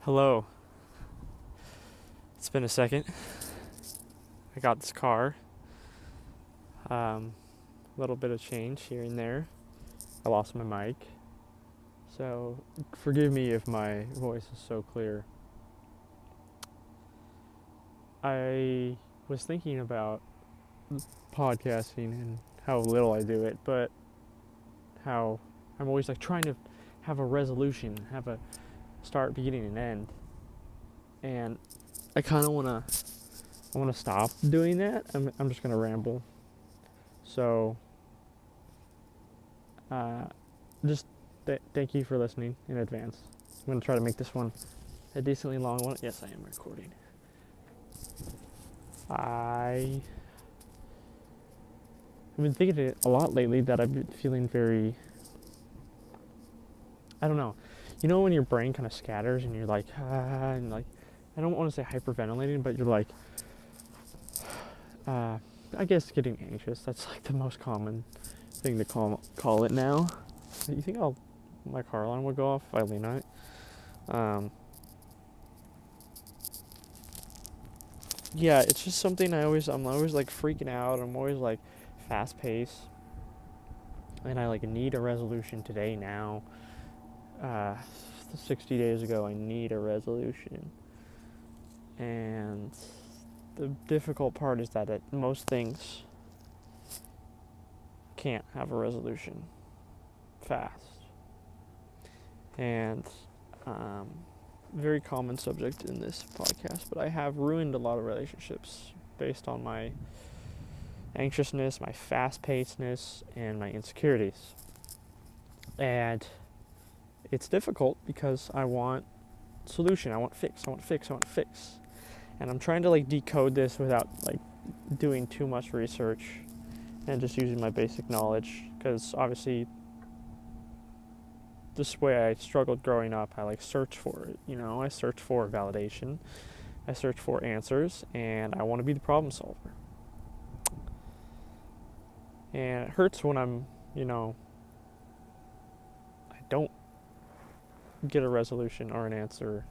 Hello. It's been a second. I got this car. A little bit of change here and there. I lost my mic. So forgive me if my voice is so clear. I was thinking about podcasting and how little I do it, but how I'm always like trying to have a resolution, have a start, beginning, and end. And I kind of want to stop doing that. I'm just going to ramble. So, just thank you for listening in advance. I'm going to try to make this one a decently long one. Yes, I am recording. I have been thinking a lot lately that I've been feeling very, I don't know. You know when your brain kind of scatters and you're like, and like, I don't want to say hyperventilating, but you're like, I guess getting anxious. That's like the most common thing to call it now. You think my car alarm would go off if I lean on it? Yeah, it's just something I'm always like freaking out. I'm always like fast paced, and I like need a resolution today now. 60 days ago, I need a resolution, and the difficult part is that most things can't have a resolution fast, and very common subject in this podcast, but I have ruined a lot of relationships based on my anxiousness, my fast-pacedness, and my insecurities. And it's difficult because I want solution, I want fix. And I'm trying to like decode this without like doing too much research and just using my basic knowledge, because obviously this way I struggled growing up. I like search for it, I search for validation, I search for answers, and I want to be the problem solver. And it hurts when I don't get a resolution or an answer,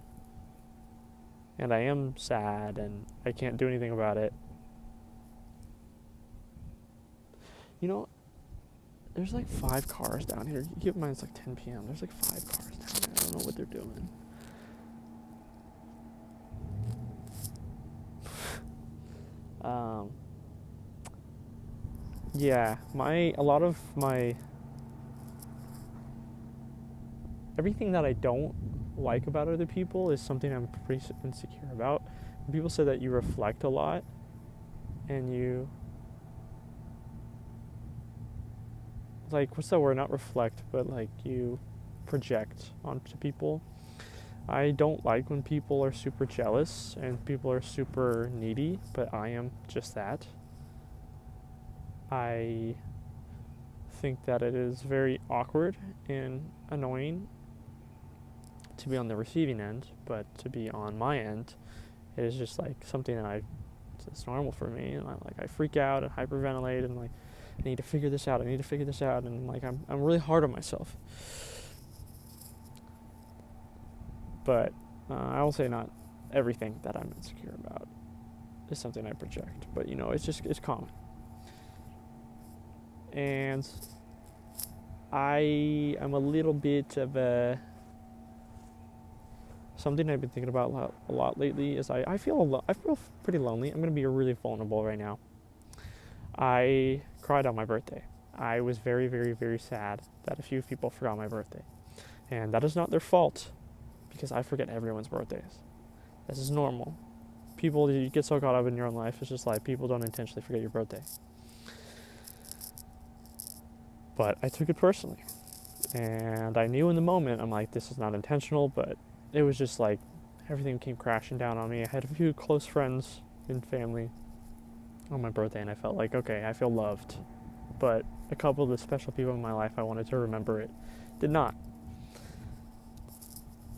and I am sad and I can't do anything about it. There's like 5 cars down here. Keep in mind it's like 10 p.m. There's like 5 cars down there. I don't know what they're doing. Yeah, a lot of my everything that I don't like about other people is something I'm pretty insecure about. People say that you reflect a lot, and you like, what's that word? Not reflect, but like you project onto people. I don't like when people are super jealous and people are super needy, but I am just that. I think that it is very awkward and annoying to be on the receiving end, but to be on my end, it is just like something that it's normal for me, and I freak out and hyperventilate, and like I need to figure this out, and like I'm really hard on myself. But I will say not everything that I'm insecure about is something I project, but it's common. And I am a little bit of something I've been thinking about a lot lately is I feel pretty lonely. I'm going to be really vulnerable right now. I cried on my birthday. I was very, very, very sad that a few people forgot my birthday. And that is not their fault, because I forget everyone's birthdays. This is normal. People, you get so caught up in your own life, it's just like people don't intentionally forget your birthday. But I took it personally. And I knew in the moment, I'm like, this is not intentional, but it was just like everything came crashing down on me. I had a few close friends and family on my birthday, and I felt like, okay, I feel loved. But a couple of the special people in my life I wanted to remember it did not.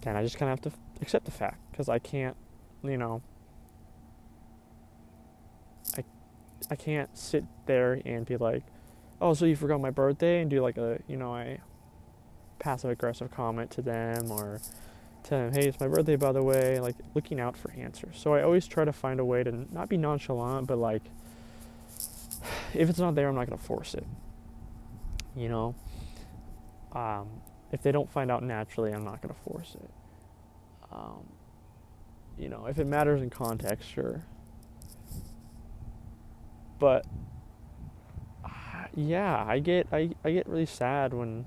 And I just kind of have to accept the fact, because I can't, I can't sit there and be like, oh, so you forgot my birthday, and do like a passive aggressive comment to them, or tell them, hey, it's my birthday, by the way, like looking out for answers. So I always try to find a way to not be nonchalant, but like, if it's not there, I'm not going to force it. You know, if they don't find out naturally, I'm not going to force it. You know, if it matters in context, sure. But yeah, I get really sad when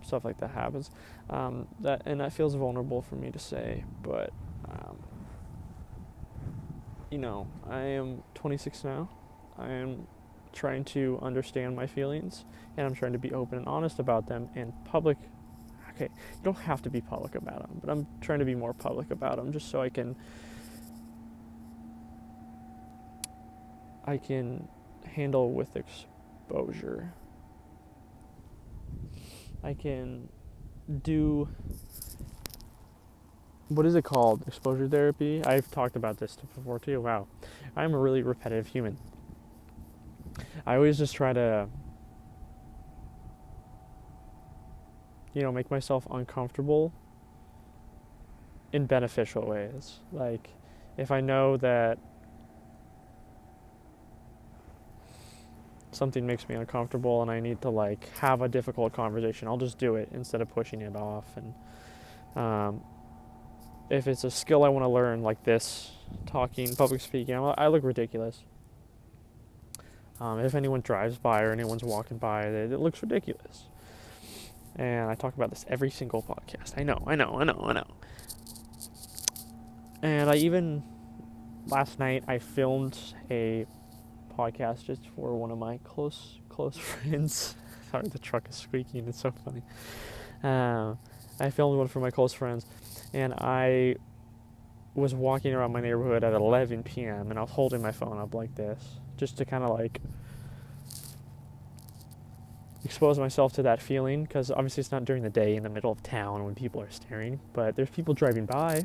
stuff like that happens. That feels vulnerable for me to say, but you know, I am 26 now. I am trying to understand my feelings, and I'm trying to be open and honest about them and public. Okay, you don't have to be public about them, but I'm trying to be more public about them just so I can handle with exposure. I can do, what is it called? Exposure therapy? I've talked about this before too. Wow. I'm a really repetitive human. I always just try to, you know, make myself uncomfortable in beneficial ways. Like, if I know that something makes me uncomfortable and I need to like have a difficult conversation, I'll just do it instead of pushing it off. And if it's a skill I want to learn, like this, talking, public speaking, I look ridiculous. If anyone drives by or anyone's walking by, it looks ridiculous. And I talk about this every single podcast. I know. And I even, last night, I filmed a podcast just for one of my close friends. Sorry, the truck is squeaking. It's so funny. I filmed one for my close friends, and I was walking around my neighborhood at 11 p.m. and I was holding my phone up like this, just to kind of like expose myself to that feeling, because obviously it's not during the day in the middle of town when people are staring, but there's people driving by.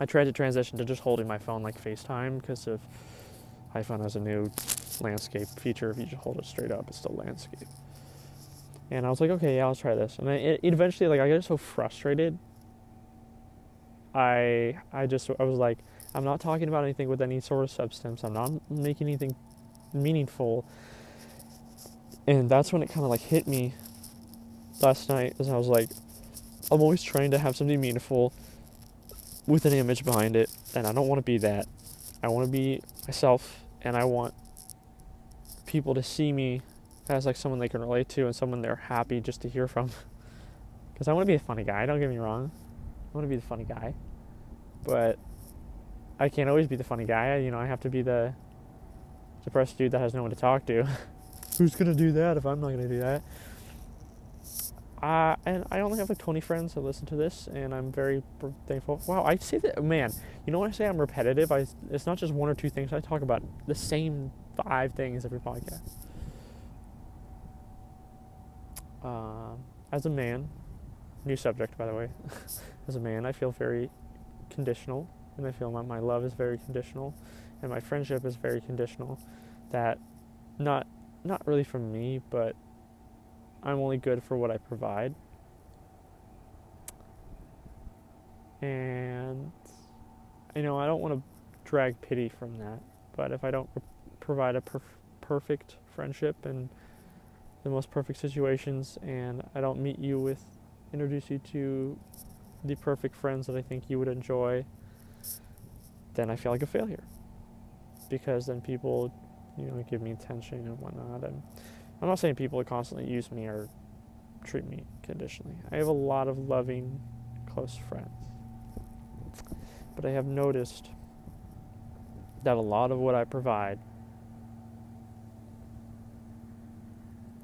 I tried to transition to just holding my phone like FaceTime, because of iPhone has a new landscape feature. If you just hold it straight up, it's still landscape. And I was like, okay, yeah, I'll try this. And it eventually, like, I got so frustrated. I was like, I'm not talking about anything with any sort of substance. I'm not making anything meaningful. And that's when it kind of like hit me last night, as I was like, I'm always trying to have something meaningful with an image behind it, and I don't want to be that. I want to be myself, and I want people to see me as like someone they can relate to and someone they're happy just to hear from. Because I want to be a funny guy, don't get me wrong. I want to be the funny guy. But I can't always be the funny guy. I have to be the depressed dude that has no one to talk to. Who's going to do that if I'm not going to do that? And I only have like 20 friends that listen to this, and I'm very thankful. Wow, I say that, man, you know when I say I'm repetitive, it's not just one or two things. I talk about the same 5 things every podcast. As a man, new subject, by the way. As a man, I feel very conditional, and I feel my love is very conditional, and my friendship is very conditional. That not really from me, but I'm only good for what I provide. And I don't want to drag pity from that, but if I don't provide a perfect friendship and the most perfect situations, and I don't introduce you to the perfect friends that I think you would enjoy, then I feel like a failure, because then people give me attention and whatnot. And I'm not saying people constantly use me or treat me conditionally. I have a lot of loving, close friends. But I have noticed that a lot of what I provide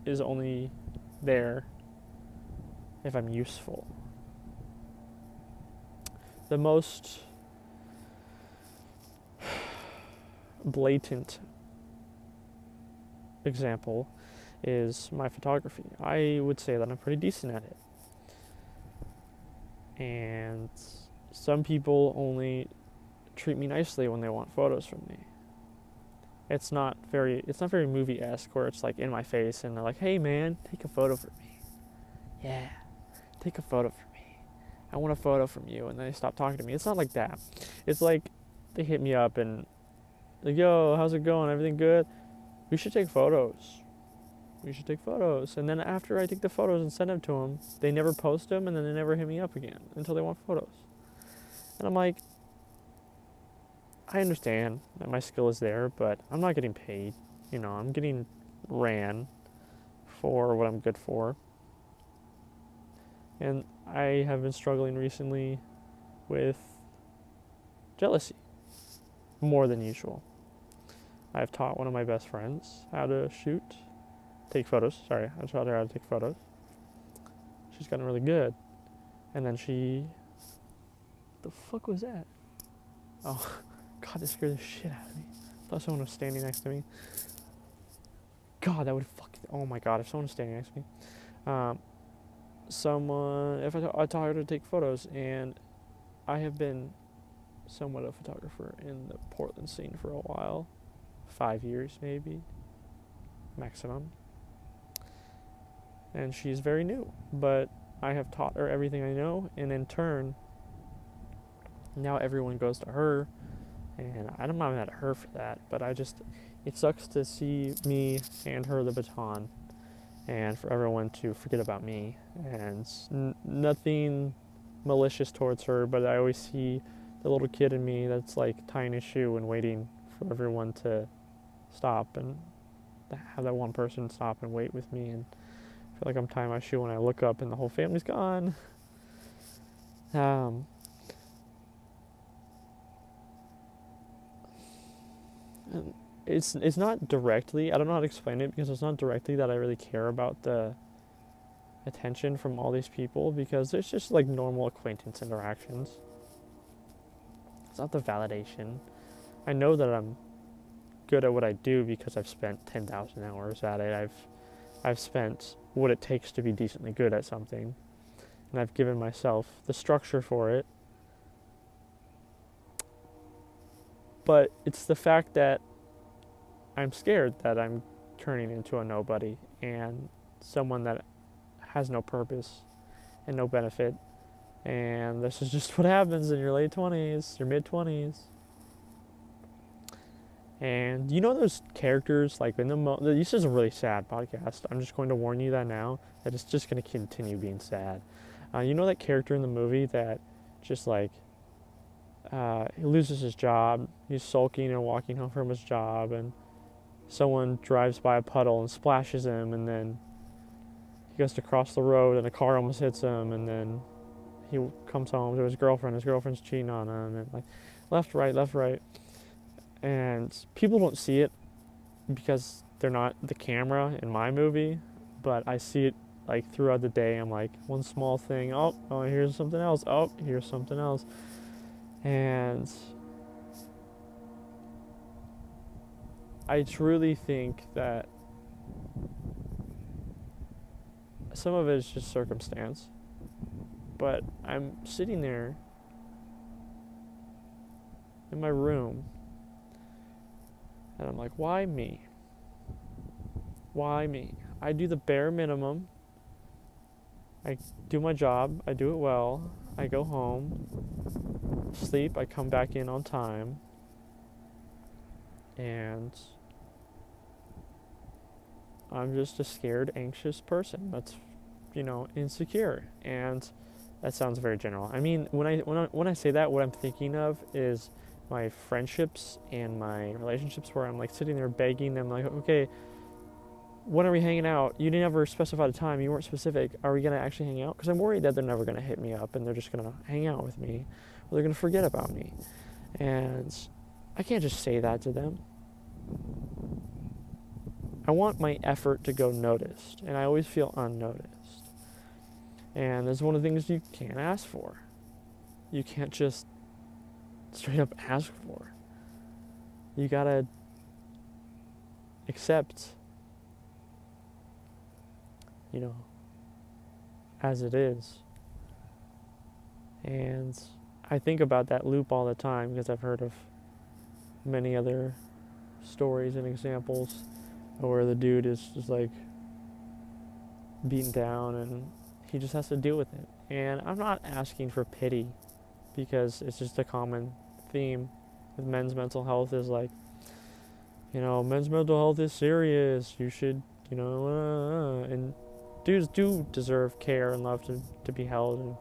is only there if I'm useful. The most blatant example is my photography. I would say that I'm pretty decent at it. And some people only treat me nicely when they want photos from me. It's not very movie-esque, where it's like in my face and they're like, hey man, take a photo for me. Yeah, take a photo for me. I want a photo from you. And then they stop talking to me. It's not like that. It's like they hit me up and like, yo, how's it going? Everything good? We should take photos. We should take photos. And then after I take the photos and send them to them, they never post them and then they never hit me up again until they want photos. And I'm like, I understand that my skill is there, but I'm not getting paid. I'm getting ran for what I'm good for. And I have been struggling recently with jealousy more than usual. I've taught one of my best friends how to take photos. Sorry, I taught her how to take photos. She's gotten really good. And then the fuck was that? Oh, God, that scared the shit out of me. I thought someone was standing next to me. God, that would oh my God, if someone was standing next to me. I taught her to take photos, and I have been somewhat a photographer in the Portland scene for a while. 5 years, maybe, maximum. And she's very new, but I have taught her everything I know, and in turn, now everyone goes to her, and I'm not mad at her for that, but it sucks to see me hand her the baton and for everyone to forget about me. And nothing malicious towards her, but I always see the little kid in me that's like tying his shoe and waiting for everyone to stop and have that one person stop and wait with me, and I feel like I'm tying my shoe when I look up and the whole family's gone. And it's not directly, I don't know how to explain it, because it's not directly that I really care about the attention from all these people, because it's just like normal acquaintance interactions. It's not the validation. I know that I'm good at what I do because I've spent 10,000 hours at it. I've spent what it takes to be decently good at something, and I've given myself the structure for it. But it's the fact that I'm scared that I'm turning into a nobody and someone that has no purpose and no benefit. And this is just what happens in your late 20s, your mid 20s. And those characters, like this is a really sad podcast. I'm just going to warn you that now, that it's just going to continue being sad. That character in the movie that just like, he loses his job, he's sulking and walking home from his job, and someone drives by a puddle and splashes him, and then he goes to cross the road and a car almost hits him, and then he comes home to his girlfriend's cheating on him, and like left, right. And people don't see it because they're not the camera in my movie, but I see it like throughout the day. I'm like, one small thing, oh, here's something else, here's something else. And I truly think that some of it is just circumstance, but I'm sitting there in my room and I'm like, why me? Why me? I do the bare minimum. I do my job. I do it well. I go home, sleep. I come back in on time. And I'm just a scared, anxious person that's, insecure. And that sounds very general. I mean, when I say that, what I'm thinking of is my friendships and my relationships where I'm like sitting there begging them, like, okay, when are we hanging out? You never specified a time. You weren't specific. Are we going to actually hang out? Because I'm worried that they're never going to hit me up and they're just going to hang out with me, or they're going to forget about me. And I can't just say that to them. I want my effort to go noticed, and I always feel unnoticed. And that's one of the things you can't ask for. You can't just straight up ask for. You gotta accept, as it is. And I think about that loop all the time because I've heard of many other stories and examples where the dude is just like beaten down and he just has to deal with it. And I'm not asking for pity, because it's just a common theme with men's mental health is like, men's mental health is serious. You should, and dudes do deserve care and love to be held.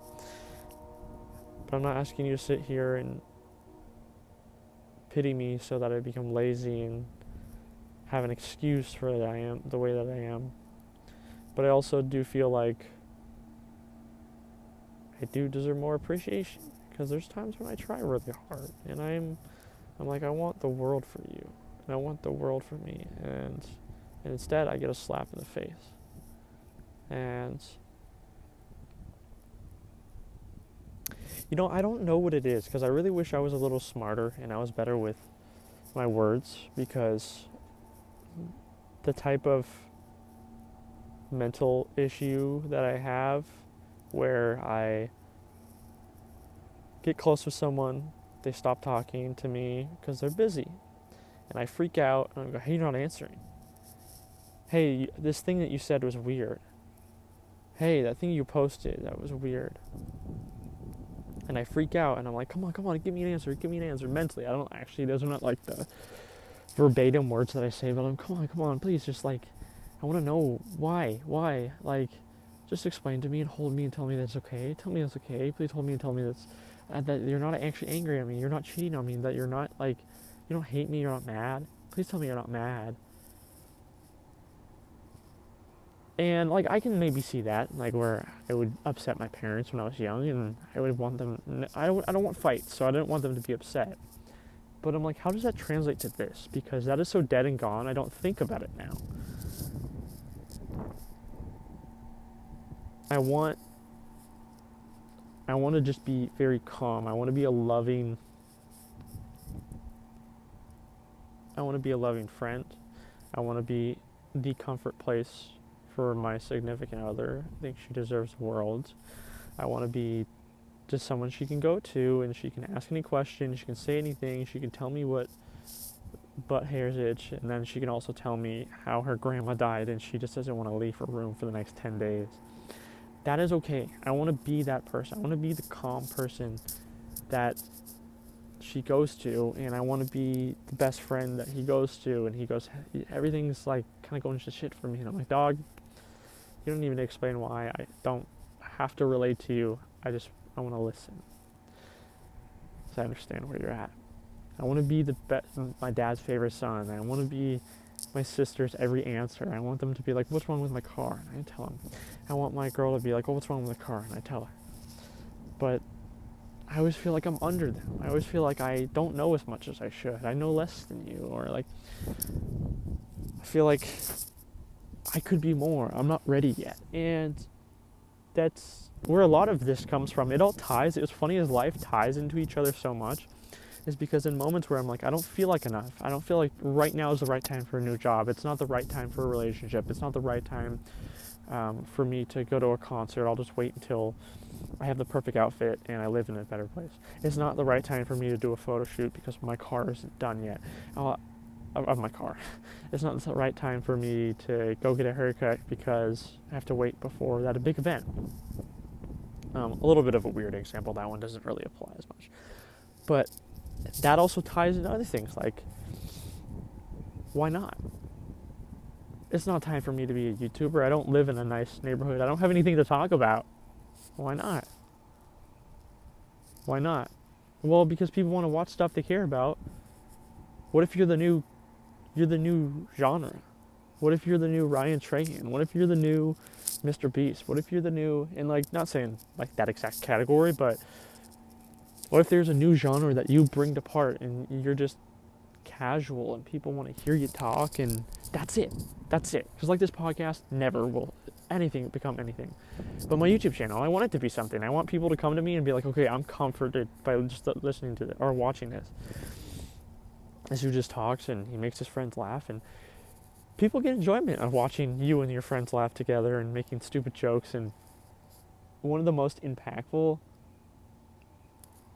But I'm not asking you to sit here and pity me so that I become lazy and have an excuse for that I am the way that I am. But I also do feel like I do deserve more appreciation, because there's times when I try really hard and I'm like, I want the world for you and I want the world for me, and instead I get a slap in the face. And I don't know what it is, because I really wish I was a little smarter and I was better with my words, because the type of mental issue that I have, where I get close with someone, they stop talking to me because they're busy, and I freak out and I go, hey, you're not answering. Hey, this thing that you said was weird. Hey, that thing you posted, that was weird. And I freak out and I'm like, come on, give me an answer mentally. Those are not like the verbatim words that I say, but I'm, come on, please, just like, I want to know why, like, just explain to me and hold me and tell me that's okay. Tell me that's okay. Please hold me and tell me that you're not actually angry at me. You're not cheating on me. That you're not, like, you don't hate me. You're not mad. Please tell me you're not mad. And, like, I can maybe see that, like, where it would upset my parents when I was young, and I would want them, I don't want fights, so I didn't want them to be upset. But I'm like, how does that translate to this? Because that is so dead and gone, I don't think about it now. I want to just be very calm. I want to be a loving friend. I want to be the comfort place for my significant other. I think she deserves the world. I want to be just someone she can go to, and she can ask any question, she can say anything, she can tell me what butt hairs itch, and then she can also tell me how her grandma died and she just doesn't want to leave her room for the next 10 days. That is okay. I want to be that person. I want to be the calm person that she goes to, and I want to be the best friend that he goes to, and he goes, everything's like kind of going to shit for me, and I'm like, dog, you don't even explain why. I don't have to relate to you. I want to listen, so I understand where you're at. I want to be my dad's favorite son. I want to be my sister's every answer. I want them to be like, what's wrong with my car? And I tell them. I want my girl to be like, oh, what's wrong with the car? And I tell her. But I always feel like I'm under them. I always feel like I don't know as much as I should. I know less than you. Or like, I feel like I could be more. I'm not ready yet. And that's where a lot of this comes from. It all ties. It's funny as life ties into each other so much. Is because in moments where I'm like, I don't feel like enough. I don't feel like right now is the right time for a new job. It's not the right time for a relationship. It's not the right time for me to go to a concert. I'll just wait until I have the perfect outfit and I live in a better place. It's not the right time for me to do a photo shoot because my car isn't done yet. Of my car. It's not the right time for me to go get a haircut because I have to wait before that big event. A little bit of a weird example. That one doesn't really apply as much. But that also ties into other things, like, why not? It's not time for me to be a YouTuber. I don't live in a nice neighborhood. I don't have anything to talk about. Why not? Why not? Well, because people want to watch stuff they care about. What if you're the new genre? What if you're the new Ryan Trahan? What if you're the new Mr. Beast? What if you're the new, and like, not saying like that exact category, but what if there's a new genre that you bring to part and you're just casual and people want to hear you talk, and that's it. Because like this podcast never will anything become anything. But my YouTube channel, I want it to be something. I want people to come to me and be like, okay, I'm comforted by just listening to this or watching this. As he just talks and he makes his friends laugh, and people get enjoyment of watching you and your friends laugh together and making stupid jokes. And one of the most impactful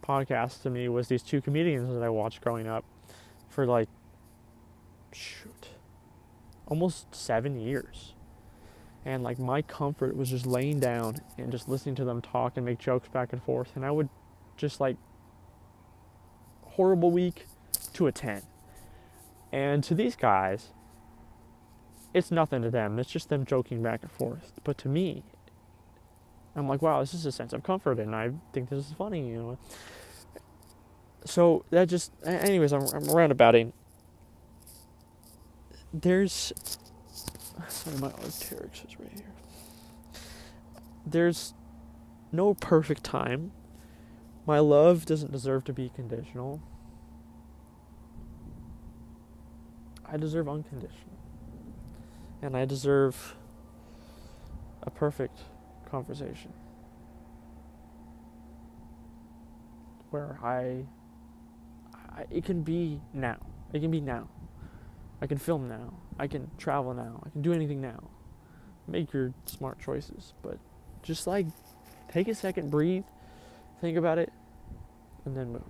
podcasts to me was these two comedians that I watched growing up for almost 7 years. And like my comfort was just laying down and just listening to them talk and make jokes back and forth. And I would just like, horrible week to a 10. And to these guys, it's nothing to them. It's just them joking back and forth. But to me, I'm like, wow, this is a sense of comfort, and I think this is funny, you know. So that just, anyways, I'm roundabouting. There's, sorry, my Arc'teryx is right here. There's no perfect time. My love doesn't deserve to be conditional. I deserve unconditional. And I deserve a perfect conversation where it can be now. It can be now. I can film now. I can travel now. I can do anything now. Make your smart choices, but just like take a second, breathe, think about it, and then move.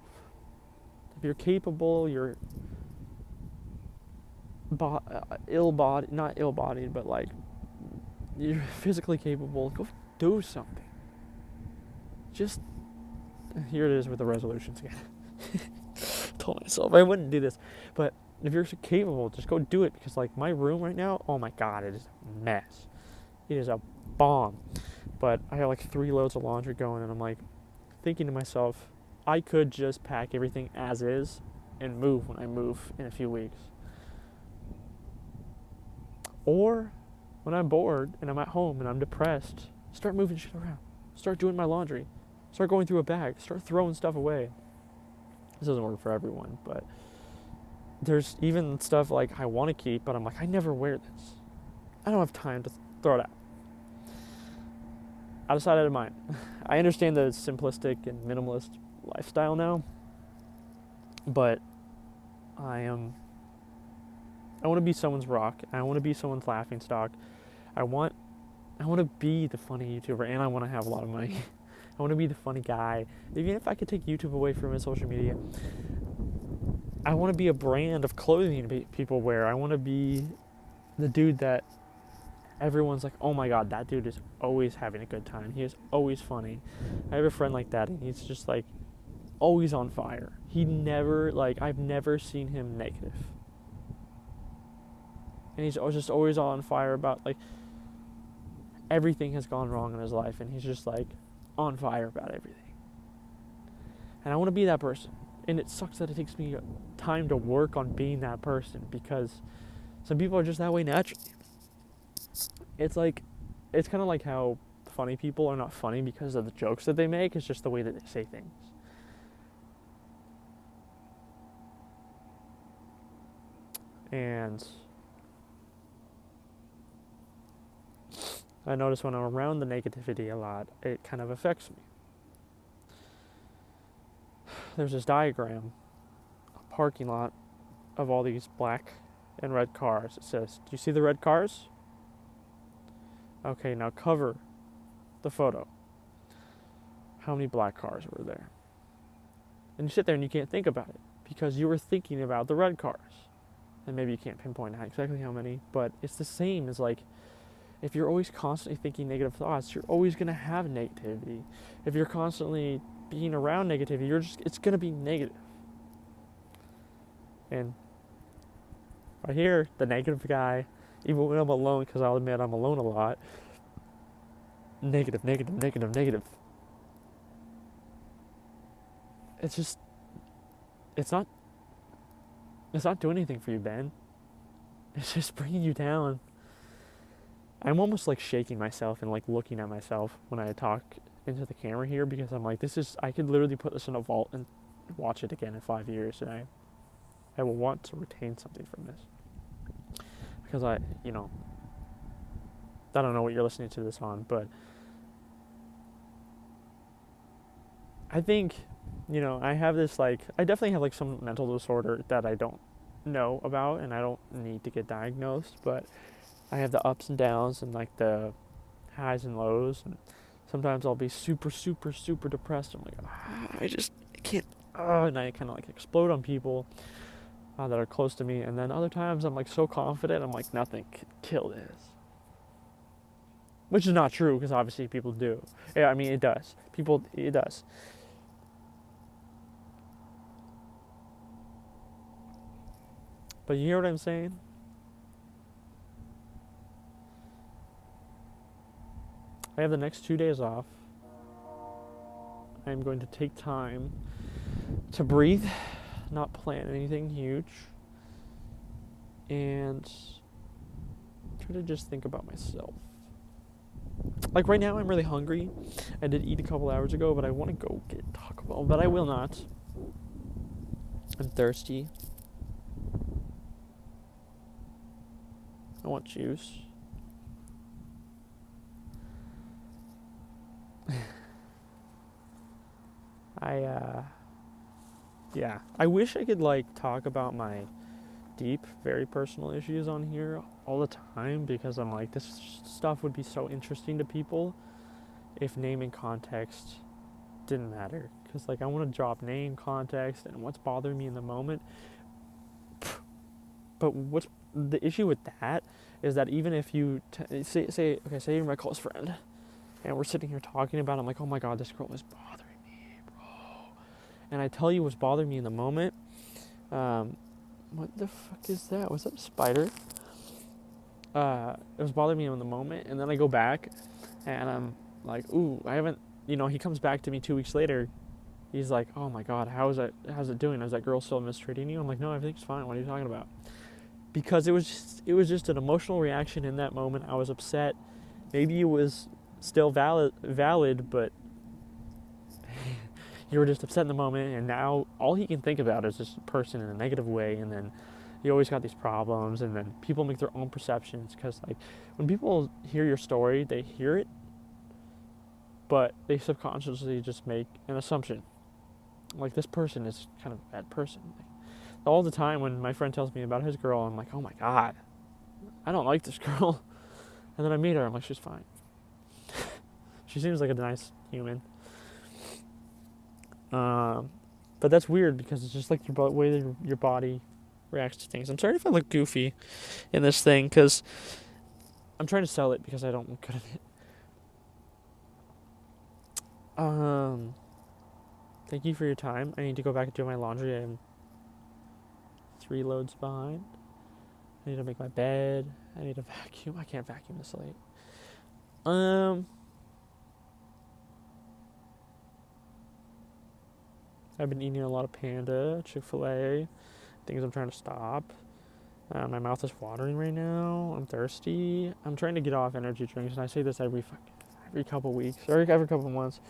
If you're capable, you're ill-bodied, not ill-bodied, but like you're physically capable, go do something. Just, here it is with the resolutions again. Told myself I wouldn't do this, but if you're capable, just go do it, because like my room right now, oh my god, it is a mess. It is a bomb. But I have like 3 loads of laundry going, and I'm like thinking to myself, I could just pack everything as is and move when I move in a few weeks. Or when I'm bored and I'm at home and I'm depressed, start moving shit around. Start doing my laundry. Start going through a bag. Start throwing stuff away. This doesn't work for everyone, but there's even stuff like I want to keep, but I'm like, I never wear this. I don't have time to throw it out. Out of sight, out of mind. I understand the simplistic and minimalist lifestyle now, but I want to be someone's rock. I want to be someone's laughing stock. I want to be the funny YouTuber, and I want to have a lot of money. I want to be the funny guy. Even if I could take YouTube away from his social media, I want to be a brand of clothing people wear. I want to be the dude that everyone's like, oh my god, that dude is always having a good time. He is always funny. I have a friend like that, and he's just like always on fire. He never, like, I've never seen him negative. And he's just always on fire about, like, everything has gone wrong in his life, and he's just, like, on fire about everything. And I want to be that person. And it sucks that it takes me time to work on being that person, because some people are just that way naturally. It's like, it's kind of like how funny people are not funny because of the jokes that they make. It's just the way that they say things. And I notice when I'm around the negativity a lot, it kind of affects me. There's this diagram, a parking lot of all these black and red cars. It says, do you see the red cars? Okay, now cover the photo. How many black cars were there? And you sit there and you can't think about it because you were thinking about the red cars. And maybe you can't pinpoint exactly how many, but it's the same as, like, if you're always constantly thinking negative thoughts, you're always going to have negativity. If you're constantly being around negativity, it's going to be negative. And I hear the negative guy, even when I'm alone, because I'll admit I'm alone a lot, negative. It's just, it's not doing anything for you, Ben. It's just bringing you down. I'm almost like shaking myself and like looking at myself when I talk into the camera here, because I'm like, I could literally put this in a vault and watch it again in 5 years, and I will want to retain something from this. Because I don't know what you're listening to this on, but I think, I have this, like, I definitely have like some mental disorder that I don't know about, and I don't need to get diagnosed, but I have the ups and downs and like the highs and lows, and sometimes I'll be super, super, super depressed. I'm like, I can't, and I kind of like explode on people that are close to me, and then other times I'm like so confident, I'm like, nothing can kill this. which is not true because obviously people do. Yeah, I mean it does. It does. But you hear what I'm saying? I have the next 2 days off. I'm going to take time to breathe, not plan anything huge, and try to just think about myself. Like right now, I'm really hungry. I did eat a couple hours ago, but I want to go get Taco Bell, but I will not. I'm thirsty. I want juice. Yeah. I wish I could like talk about my deep, very personal issues on here all the time because I'm like, this stuff would be so interesting to people if name and context didn't matter. Because like I want to drop name, context, and what's bothering me in the moment. But what's the issue with that is that even if you say you're my close friend and we're sitting here talking about it, I'm like, oh my god, this girl is bothering me, bro. And I tell you what's bothering me in the moment. What the fuck is that? Was that a spider? It was bothering me in the moment, and then I go back, and I'm like, ooh, I haven't. He comes back to me 2 weeks later. He's like, oh my god, how's it doing? Is that girl still mistreating you? I'm like, no, everything's fine. What are you talking about? Because it was just an emotional reaction in that moment. I was upset. Maybe it was still valid, but you were just upset in the moment, and now all he can think about is this person in a negative way, and then you always got these problems, and then people make their own perceptions, because like when people hear your story, they hear it, but they subconsciously just make an assumption. Like, this person is kind of a bad person. Like, all the time when my friend tells me about his girl, I'm like, oh my god, I don't like this girl. And then I meet her, I'm like, she's fine. She seems like a nice human. But that's weird because it's just like the way that your body reacts to things. I'm sorry if I look goofy in this thing because I'm trying to sell it because I don't look good at it. Thank you for your time. I need to go back and do my laundry. I'm 3 loads behind. I need to make my bed. I need to vacuum. I can't vacuum this late. I've been eating a lot of Panda, Chick-fil-A, things I'm trying to stop. My mouth is watering right now. I'm thirsty. I'm trying to get off energy drinks, and I say this every couple weeks, or every couple months.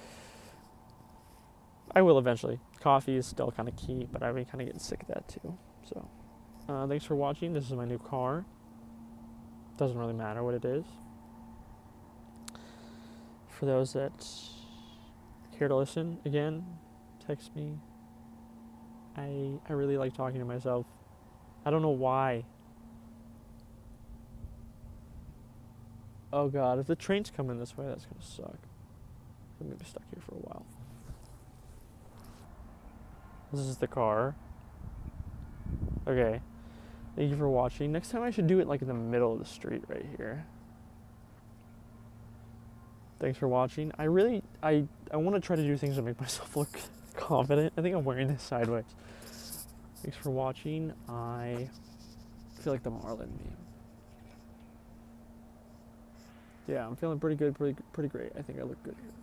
I will eventually. Coffee is still kind of key, but I've been kind of getting sick of that too. So, thanks for watching. This is my new car. Doesn't really matter what it is. For those that care to listen, again, text me. I really like talking to myself. I don't know why. Oh god, if the train's coming this way, that's gonna suck. I'm gonna be stuck here for a while. This is the car. Okay. Thank you for watching. Next time I should do it like in the middle of the street right here. Thanks for watching. I want to try to do things to make myself look confident. I think I'm wearing this sideways. Thanks for watching. I feel like the Marlin meme. Yeah, I'm feeling pretty good, pretty great. I think I look good here.